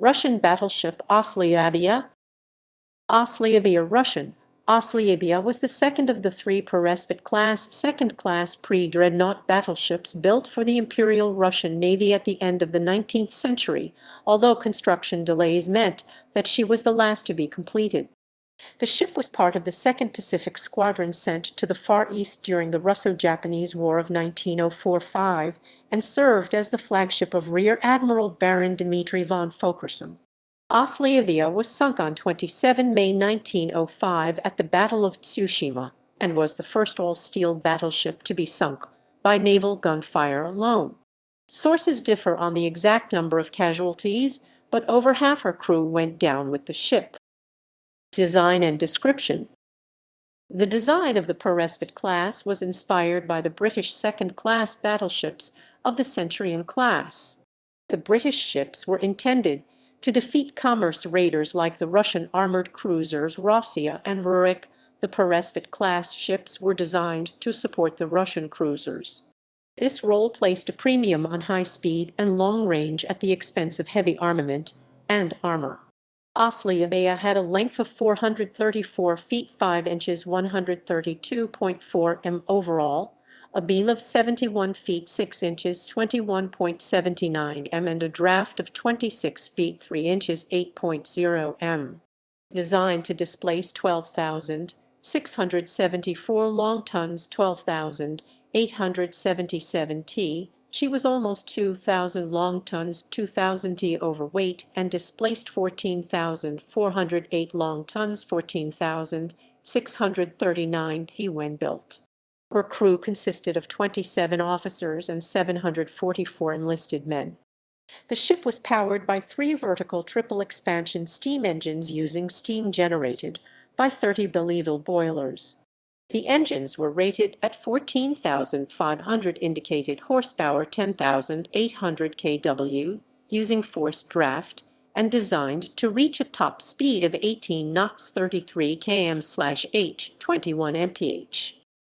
Russian battleship Oslyabya. Oslябя Russian. Oslябя was the second of the three Peresvet-class second-class pre-dreadnought battleships built for the Imperial Russian Navy at the end of the 19th century, although construction delays meant that she was the last to be completed. The ship was part of the Second Pacific Squadron sent to the Far East during the Russo-Japanese War of 1904–5 and served as the flagship of Rear Admiral Baron Dmitry von Fölkersam. Oslябya was sunk on 27 May 1905 at the Battle of Tsushima and was the first all-steel battleship to be sunk by naval gunfire alone. Sources differ on the exact number of casualties, but over half her crew went down with the ship. Design and description. The design of the Peresvet-class was inspired by the British second-class battleships of the Centurion class. The British ships were intended to defeat commerce raiders like the Russian armored cruisers Rossiya and Rurik. The Peresvet-class ships were designed to support the Russian cruisers. This role placed a premium on high speed and long range at the expense of heavy armament and armor. Oslябya had a length of 434 feet 5 inches 132.4 m overall, a beam of 71 feet 6 inches 21.79 m and a draft of 26 feet 3 inches 8.0 m. Designed to displace 12,674 long tons 12,877 t, she was almost 2,000 long tons 2,000 t overweight and displaced 14,408 long tons 14,639 t when built. Her crew consisted of 27 officers and 744 enlisted men. The ship was powered by 3 vertical triple-expansion steam engines using steam generated by 30 Belleville boilers. The engines were rated at 14,500 indicated horsepower 10,800 kW, using forced draft, and designed to reach a top speed of 18 knots 33 km/h 21 mph.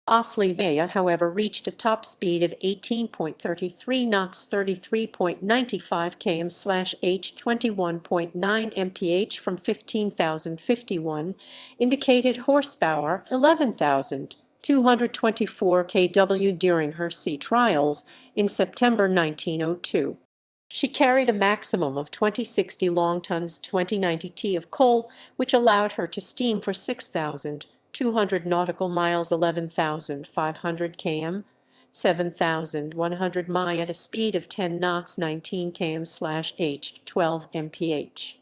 Oslябya, however, reached a top speed of 18.33 knots 33.95 km/h 21.9 mph from 15,051 indicated horsepower 11,224 kW during her sea trials in September 1902. She carried a maximum of 2060 long tons 2090 t of coal, which allowed her to steam for 6,200 nautical miles 11,500 km, 7,100 mi at a speed of 10 knots 19 km/h 12 mph.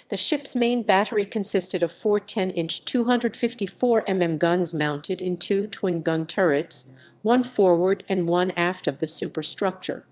The ship's main battery consisted of 4 10-inch 254 mm guns mounted in 2 twin gun turrets, one forward and one aft of the superstructure.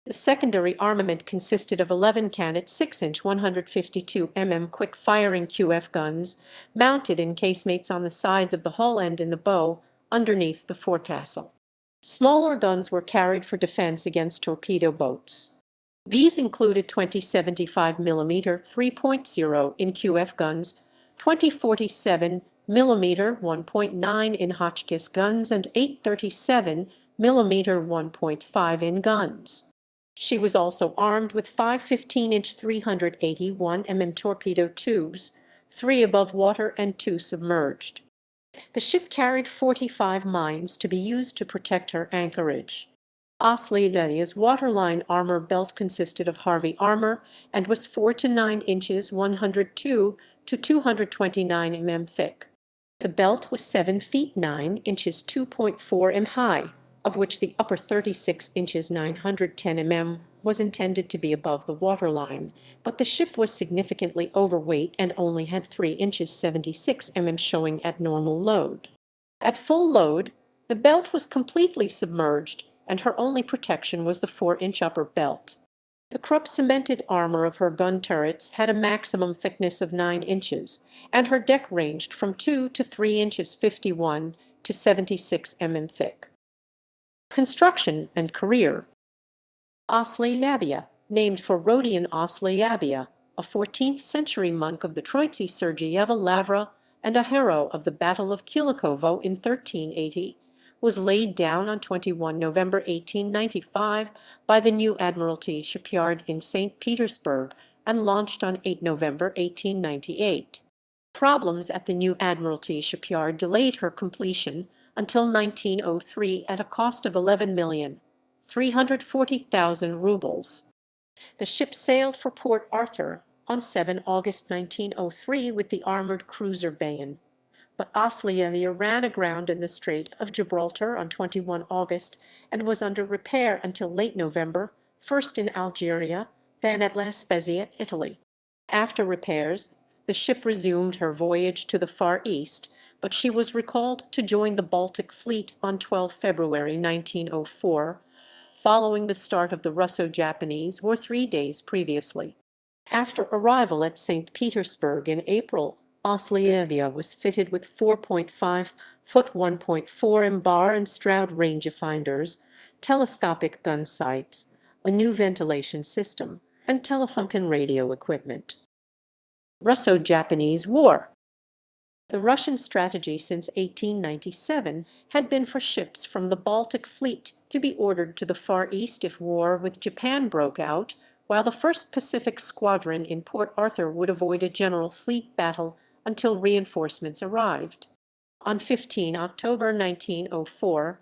The secondary armament consisted of 11 Cannet 6-inch 152 mm quick-firing QF guns, mounted in casemates on the sides of the hull and in the bow, underneath the forecastle. Smaller guns were carried for defense against torpedo boats. These included 20-75 mm 3.0 in QF guns, 20-47 mm 1.9 in Hotchkiss guns, and 8-37 mm 1.5 in guns. She was also armed with 5 15-inch 381 mm torpedo tubes, 3 above water and 2 submerged. The ship carried 45 mines to be used to protect her anchorage. Oslябya's waterline armor belt consisted of Harvey armor and was 4 to 9 inches 102 to 229 mm thick. The belt was 7 feet 9 inches 2.4 m high, of which the upper 36 inches 910 mm was intended to be above the waterline, but the ship was significantly overweight and only had 3 inches 76 mm showing at normal load. At full load, the belt was completely submerged, and her only protection was the 4-inch upper belt. The Krupp-cemented armor of her gun turrets had a maximum thickness of 9 inches, and her deck ranged from 2 to 3 inches 51 to 76 mm thick. Construction and career. Oslябya, named for Rodion Oslябya, a 14th-century monk of the Troitsi Sergeyeva Lavra and a hero of the Battle of Kulikovo in 1380, was laid down on 21 November 1895 by the New Admiralty shipyard in St. Petersburg and launched on 8 November 1898. Problems at the new Admiralty shipyard delayed her completion until 1903 at a cost of 11,340,000 rubles. The ship sailed for Port Arthur on 7 August 1903 with the armored cruiser Bayan, but Oslyaby ran aground in the Strait of Gibraltar on 21 August and was under repair until late November, first in Algeria, then at La Spezia, Italy. After repairs, the ship resumed her voyage to the Far East, but she was recalled to join the Baltic Fleet on 12 February 1904, following the start of the Russo-Japanese War 3 days previously. After arrival at St. Petersburg in April, Oslyaby was fitted with 4.5-foot 1.4 bar and Stroud rangefinders, telescopic gun sights, a new ventilation system, and telephone and radio equipment. Russo-Japanese War. The Russian strategy since 1897 had been for ships from the Baltic Fleet to be ordered to the Far East if war with Japan broke out, while the First Pacific Squadron in Port Arthur would avoid a general fleet battle until reinforcements arrived. On 15 October 1904,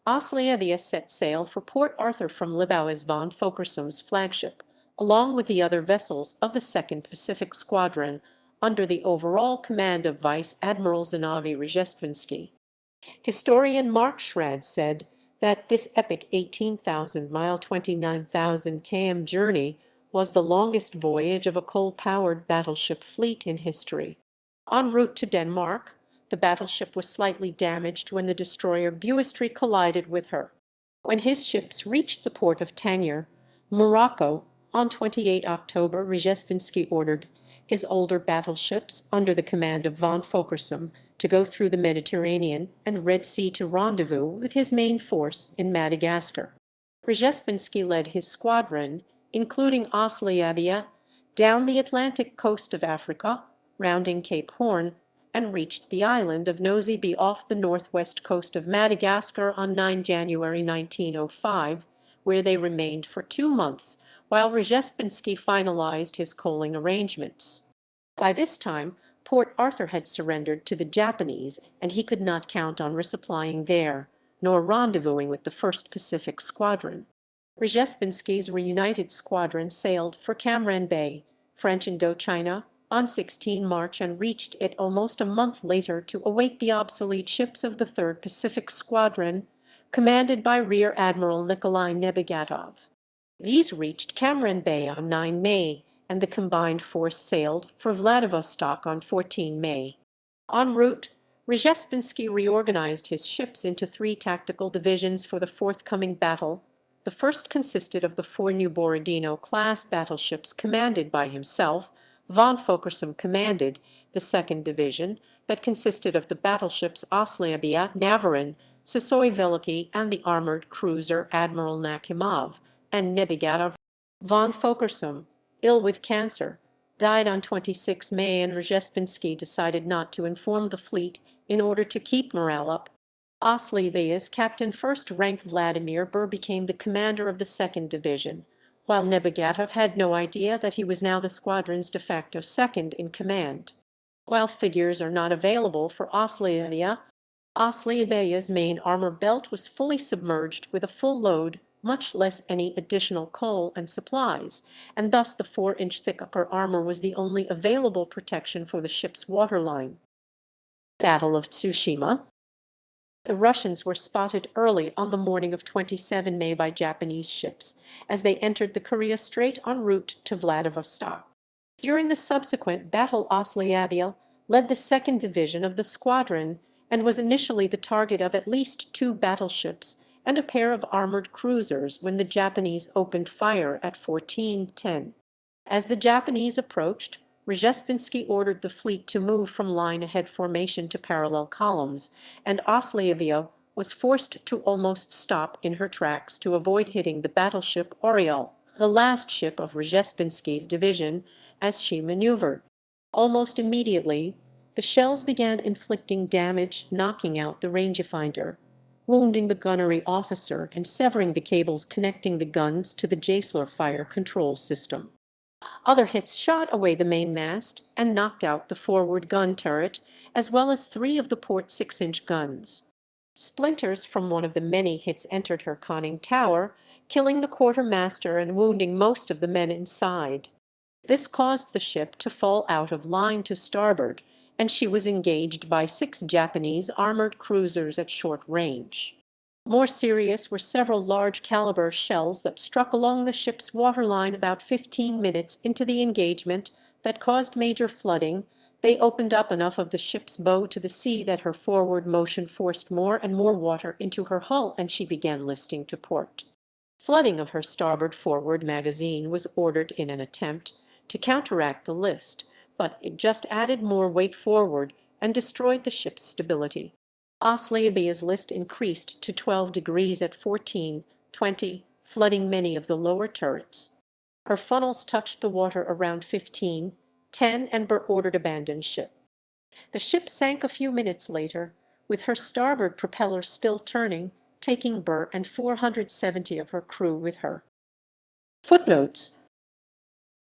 Oslyaby set sail for Port Arthur from Libau as von Fölkersam's flagship, along with the other vessels of the Second Pacific Squadron, under the overall command of Vice Admiral Zinavi Rzhestvinsky. Historian Mark Schrad said that this epic 18,000-mile, 29,000 km journey was the longest voyage of a coal-powered battleship fleet in history. En route to Denmark, the battleship was slightly damaged when the destroyer Dmitry collided with her. When his ships reached the port of Tangier, Morocco, on 28 October, Rzhestvinsky ordered his older battleships under the command of von Fölkersam to go through the Mediterranean and Red Sea to rendezvous with his main force in Madagascar. Rzhestvinsky led his squadron, including Oslyaby, down the Atlantic coast of Africa, rounding Cape Horn, and reached the island of Nosy off the northwest coast of Madagascar on 9 January 1905, where they remained for 2 months while Rzhestvinsky finalized his coaling arrangements. By this time, Port Arthur had surrendered to the Japanese, and he could not count on resupplying there, nor rendezvousing with the First Pacific Squadron. Rzhestvinsky's reunited squadron sailed for Cam Bay, French Indochina, on 16 March and reached it almost a month later to await the obsolete ships of the Third Pacific Squadron, commanded by Rear Admiral Nikolai Nebagatov. These reached Cam Bay on 9 May, and the combined force sailed for Vladivostok on 14 May. En route, Rzhestvinsky reorganized his ships into 3 tactical divisions for the forthcoming battle. The first consisted of the 4 new Borodino-class battleships commanded by himself. Von Fölkersam commanded the second division, that consisted of the battleships Oslябя, Navarin, Sisoi Veliki, and the armored cruiser Admiral Nakhimov, and Nebagatov. Von Fölkersam, ill with cancer, died on 26 May, and Rzhestvinsky decided not to inform the fleet in order to keep morale up. Oslyaby's Captain First Rank Vladimir Burr became the commander of the second division, while Nebagatov had no idea that he was now the squadron's de facto second in command. While figures are not available for Oslyaby, Oslyaby's main armor belt was fully submerged with a full load, much less any additional coal and supplies, and thus the 4-inch thick upper armor was the only available protection for the ship's waterline. Battle of Tsushima. The Russians were spotted early on the morning of 27 May by Japanese ships as they entered the Korea Strait en route to Vladivostok. During the subsequent battle, Oslyaby led the second division of the squadron and was initially the target of at least 2 battleships and a pair of armored cruisers when the Japanese opened fire at 14:10. As the Japanese approached, Rzhestvinsky ordered the fleet to move from line-ahead formation to parallel columns, and Oslyaby was forced to almost stop in her tracks to avoid hitting the battleship Oriole, the last ship of Rzhestvinsky's division, as she maneuvered. Almost immediately, the shells began inflicting damage, knocking out the rangefinder, wounding the gunnery officer, and severing the cables connecting the guns to the Jaisler fire control system. Other hits shot away the mainmast and knocked out the forward gun turret, as well as three of the port 6-inch guns. Splinters from one of the many hits entered her conning tower, killing the quartermaster and wounding most of the men inside. This caused the ship to fall out of line to starboard, and she was engaged by 6 Japanese armored cruisers at short range. More serious were several large-caliber shells that struck along the ship's waterline about 15 minutes into the engagement that caused major flooding. They opened up enough of the ship's bow to the sea that her forward motion forced more and more water into her hull, and she began listing to port. Flooding of her starboard forward magazine was ordered in an attempt to counteract the list, but it just added more weight forward and destroyed the ship's stability. Oslyaby's list increased to 12 degrees at 14:20, flooding many of the lower turrets. Her funnels touched the water around 15:10 and were ordered abandon ship. The ship sank a few minutes later, with her starboard propeller still turning, taking Burr and 470 of her crew with her. Footnotes: